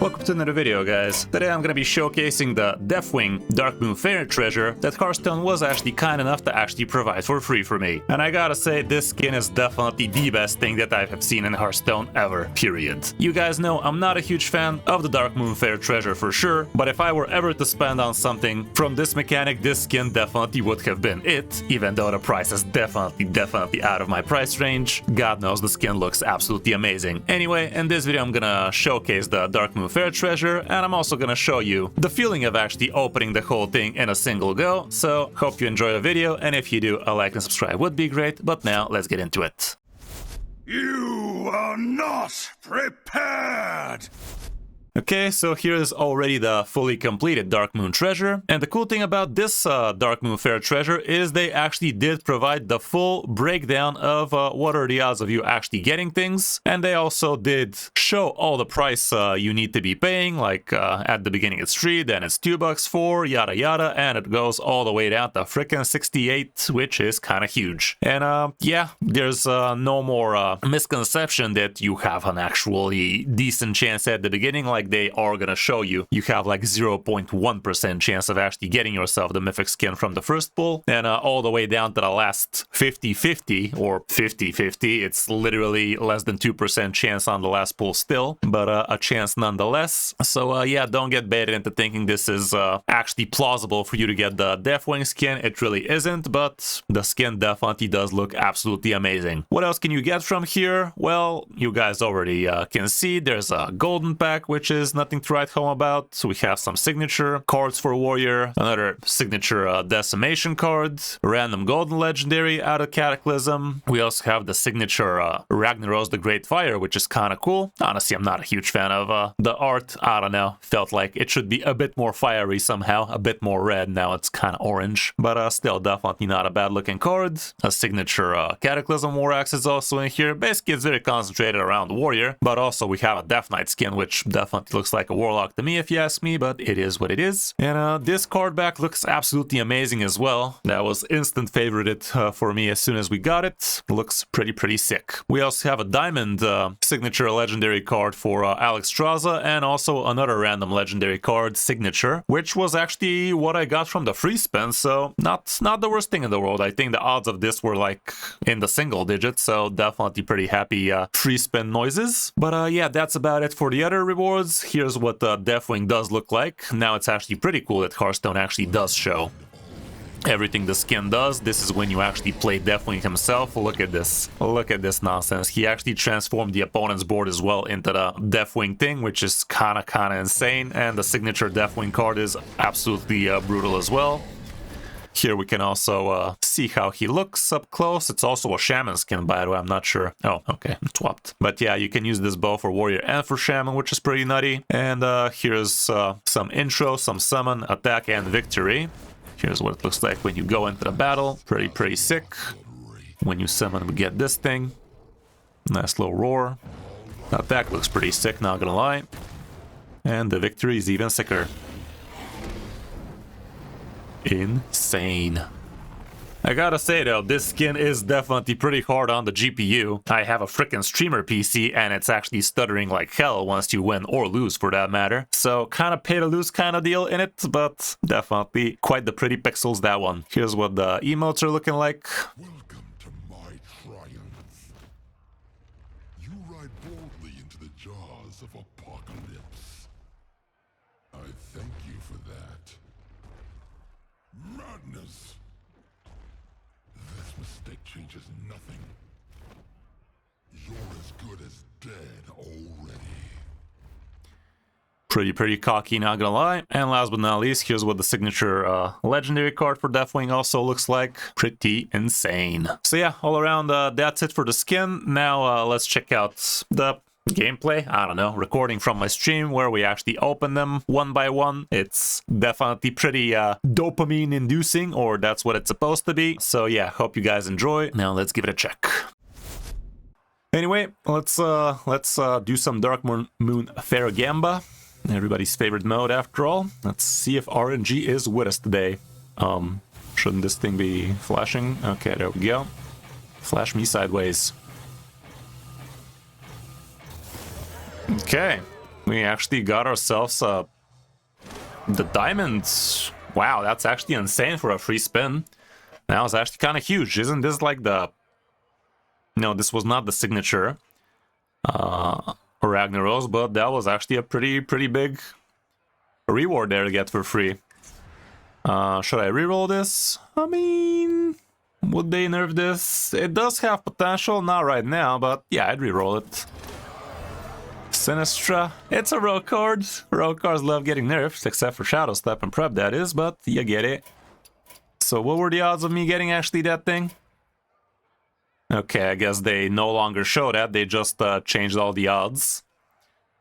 Welcome to another video, guys. Today I'm gonna be showcasing the Deathwing Darkmoon Faire Treasure that Hearthstone was actually kind enough to actually provide for free for me. And I gotta say, this skin is definitely the best thing that I have seen in Hearthstone ever, period. You guys know I'm not a huge fan of the Darkmoon Faire Treasure for sure, but if I were ever to spend on something from this mechanic, this skin definitely would have been it, even though the price is definitely out of my price range. God knows the skin looks absolutely amazing. Anyway, in this video I'm gonna showcase the Darkmoon Faire Treasure, and I'm also gonna show you the feeling of actually opening the whole thing in a single go. So hope you enjoy the video, and if you do, a like and subscribe would be great. But now let's get into it. You are not prepared! Okay, so here is already the fully completed Darkmoon Treasure, and the cool thing about this Darkmoon Faire Treasure is they actually did provide the full breakdown of what are the odds of you actually getting things, and they also did show all the price you need to be paying, like at the beginning it's 3, then it's $2, 4, yada yada, and it goes all the way down to frickin' 68, which is kind of huge. And yeah, there's no more misconception that you have an actually decent chance at the beginning, like they are gonna show you. You have like 0.1% chance of actually getting yourself the mythic skin from the first pull, and all the way down to the last 50-50 or 50-50. It's literally less than 2% chance on the last pull still, but a chance nonetheless. So yeah, don't get baited into thinking this is actually plausible for you to get the Deathwing skin. It really isn't, but the skin definitely does look absolutely amazing. What else can you get from here? Well, you guys already can see there's a golden pack, which is nothing to write home about. So we have some signature cards for Warrior, another signature Decimation card, random golden legendary out of Cataclysm. We also have the signature Ragnaros the Great Fire, which is kind of cool. Honestly, I'm not a huge fan of the art. I don't know, felt like it should be a bit more fiery somehow, a bit more red. Now it's kind of orange, but still definitely not a bad looking card. A signature Cataclysm War Axe is also in here. Basically, it's very concentrated around Warrior, but also we have a Death Knight skin, which definitely looks like a Warlock to me if you ask me, but it is what it is. And this card back looks absolutely amazing as well. That was instant favorited for me as soon as we got it. Looks pretty sick. We also have a diamond signature legendary card for Alex Straza, and also another random legendary card signature, which was actually what I got from the free spin, so not the worst thing in the world. I think the odds of this were like in the single digits, so definitely pretty happy free spin noises. But yeah, that's about it for the other rewards. Here's what the Deathwing does look like. Now it's actually pretty cool that Hearthstone actually does show everything the skin does. This is when you actually play Deathwing himself. Look at this. Look at this nonsense. He actually transformed the opponent's board as well into the Deathwing thing, which is kind of insane. And the signature Deathwing card is absolutely brutal as well. Here we can also see how he looks up close. It's also a Shaman skin, by the way. I'm not sure. Oh, okay, it swapped. But yeah, you can use this both for Warrior and for Shaman, which is pretty nutty. And here's some intro, some summon, attack, and victory. Here's what it looks like when you go into the battle. Pretty sick. When you summon, we get this thing. Nice little roar. Attack looks pretty sick, not gonna lie. And the victory is even sicker. Insane. I gotta say though, this skin is definitely pretty hard on the GPU. I have a freaking streamer PC and it's actually stuttering like hell once you win or lose for that matter. So kind of pay to lose kind of deal in it, but definitely quite the pretty pixels, that one. Here's what the emotes are looking like. Welcome to my triumph. You ride boldly into the jaws of apocalypse. I thank you for that. Madness! This mistake changes nothing. You're as good as dead already. Pretty cocky, not gonna lie. And last but not least, here's what the signature legendary card for Deathwing also looks like. Pretty insane. So yeah, all around, that's it for the skin. Now let's check out the gameplay. I don't know, recording from my stream where we actually open them one by one. It's definitely pretty dopamine inducing, or that's what it's supposed to be. So yeah, hope you guys enjoy. Now let's give it a check. Anyway, let's do some Darkmoon Faire Gamba. Everybody's favorite mode after all. Let's see if RNG is with us today. Shouldn't this thing be flashing? Okay, there we go. Flash me sideways. Okay, We actually got ourselves the diamonds. Wow, that's actually insane for a free spin. That was actually kind of huge. Isn't this like the... No, this was not the signature Ragnaros, but that was actually a pretty big reward there to get for free. Should I reroll this? I mean, would they nerf this? It does have potential, not right now, but yeah, I'd reroll it. Sinistra, it's a rogue card. Rogue cards love getting nerfed, except for Shadow Step and Prep, that is, but you get it. So what were the odds of me getting actually that thing? Okay, I guess they no longer show that, they just changed all the odds.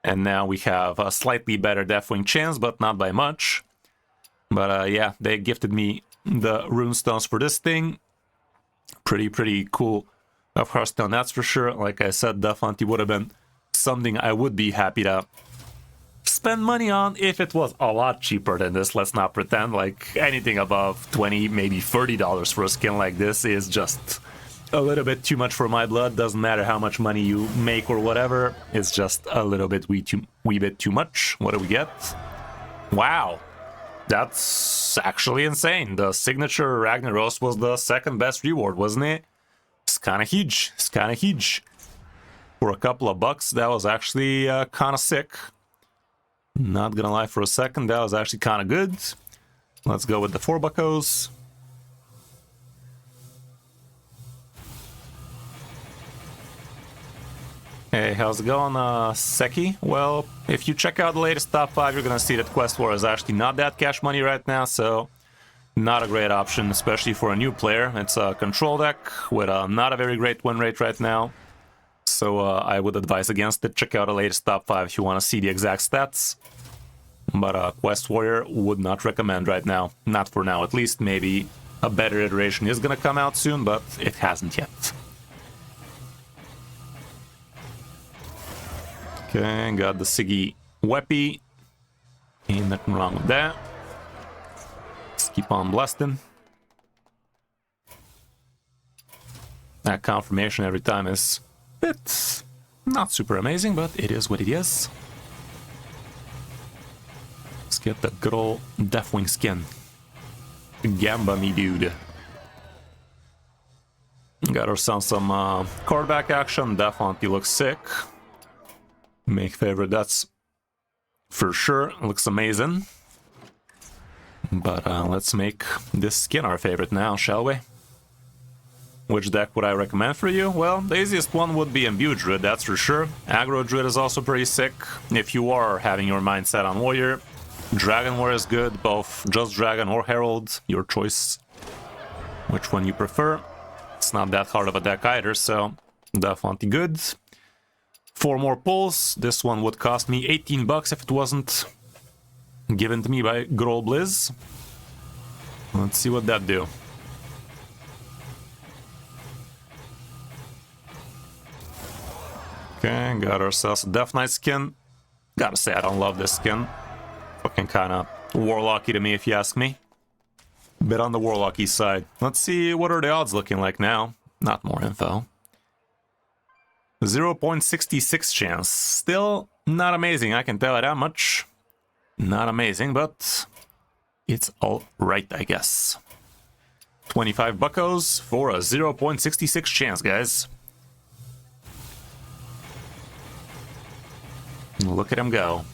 And now we have a slightly better Deathwing chance, but not by much. But yeah, they gifted me the Runestones for this thing. Pretty cool of Hearthstone, that's for sure. Like I said, definitely would have been something I would be happy to spend money on if it was a lot cheaper than this. Let's not pretend. Like anything above $20, maybe $30 for a skin like this is just a little bit too much for my blood. Doesn't matter how much money you make or whatever, it's just a little bit wee bit too much. What do we get? Wow, that's actually insane. The signature Ragnaros was the second best reward, wasn't it? It's kind of huge. It's kind of huge. For a couple of bucks, that was actually kind of sick. Not gonna lie, for a second, that was actually kind of good. Let's go with the 4 buckos. Hey, how's it going, Seki? Well, if you check out the latest top 5, you're gonna see that Quest War is actually not that cash money right now, so not a great option, especially for a new player. It's a control deck with not a very great win rate right now. So I would advise against it. Check out the latest top 5 if you want to see the exact stats. But Quest Warrior would not recommend right now. Not for now, at least. Maybe a better iteration is going to come out soon, but it hasn't yet. Okay, got the Siggy Weppy. Ain't nothing wrong with that. Let's keep on blasting. That confirmation every time is... It's not super amazing, but it is what it is. Let's get that good old Deathwing skin. Gamba me dude. Got ourselves some card back action. Definitely looks sick. Make favorite, that's for sure. Looks amazing. But let's make this skin our favorite now, shall we? Which deck would I recommend for you? Well, the easiest one would be Imbue Druid, that's for sure. Aggro Druid is also pretty sick. If you are having your mindset on Warrior, Dragon Warrior is good, both Just Dragon or Herald, your choice. Which one you prefer. It's not that hard of a deck either, so definitely good. 4 more pulls. This one would cost me 18 bucks if it wasn't given to me by good old Blizz. Let's see what that do. Okay, got ourselves a Death Knight skin. Gotta say, I don't love this skin. Fucking kinda warlocky to me, if you ask me. Bit on the warlocky side. Let's see, what are the odds looking like now? Not more info. 0.66 chance. Still not amazing, I can tell you that much. Not amazing, but it's alright, I guess. 25 buckos for a 0.66 chance, guys. Look at him go.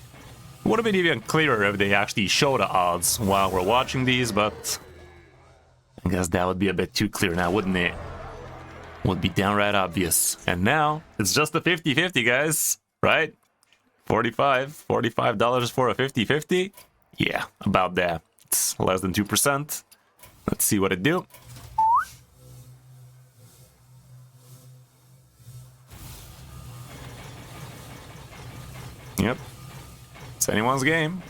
Would have been even clearer if they actually show the odds while we're watching these, but I guess that would be a bit too clear now, wouldn't it? Would be downright obvious. And now, it's just a 50-50, guys, right? $45 for a 50-50? Yeah, about that. It's less than 2%. Let's see what it do. Yep. It's anyone's game.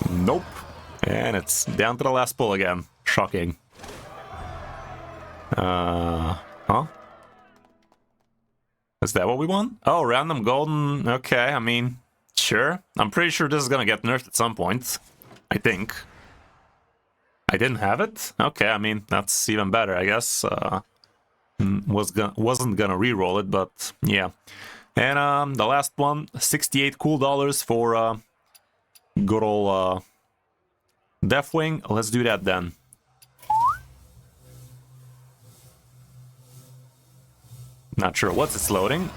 Nope. And it's down to the last pull again. Shocking. Huh? Is that what we want? Oh, random golden. Okay, I mean, sure. I'm pretty sure this is gonna get nerfed at some point. I think. I didn't have it? Okay, I mean, that's even better, I guess. Wasn't gonna re-roll it, but yeah. And the last one, 68 cool dollars for good old Deathwing. Let's do that then. Not sure what's it's loading.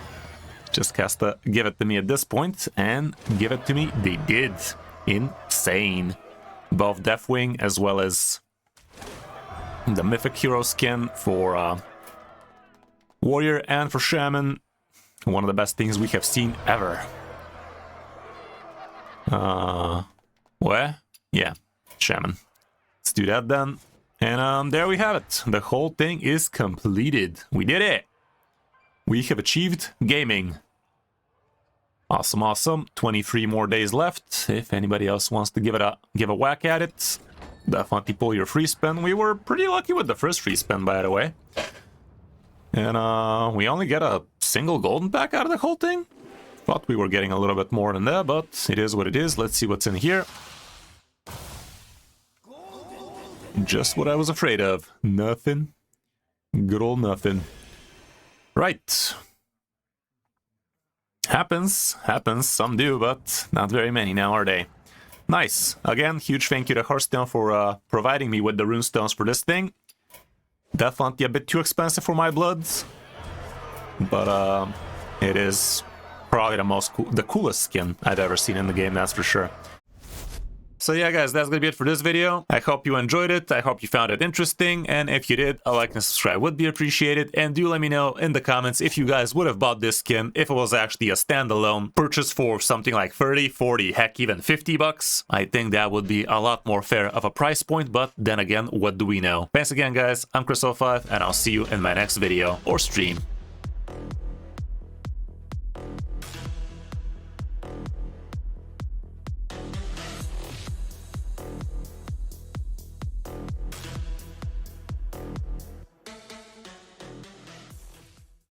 Just has to give it to me at this point, and give it to me. They did. Insane. Both Deathwing as well as the Mythic Hero skin for Warrior and for Shaman. One of the best things we have seen ever. What? Yeah, Shaman. Let's do that then. And there we have it. The whole thing is completed. We did it. We have achieved gaming. Awesome, awesome. 23 more days left. If anybody else wants to give a whack at it, definitely pull your free spin. We were pretty lucky with the first free spin, by the way. And we only get a single golden pack out of the whole thing. Thought we were getting a little bit more than that, but it is what it is. Let's see what's in here. Just what I was afraid of. Nothing. Good old nothing. Right. Happens. Some do, but not very many now, are they? Nice. Again, huge thank you to Hearthstone for providing me with the Runestones for this thing. Definitely a bit too expensive for my bloods, but it is probably the coolest skin I've ever seen in the game, that's for sure. So yeah, guys, that's gonna be it for this video. I hope you enjoyed it. I hope you found it interesting. And if you did, a like and subscribe would be appreciated. And do let me know in the comments if you guys would have bought this skin if it was actually a standalone purchase for something like 30, 40, heck, even 50 bucks. I think that would be a lot more fair of a price point. But then again, what do we know? Thanks again, guys. I'm Kris05, and I'll see you in my next video or stream.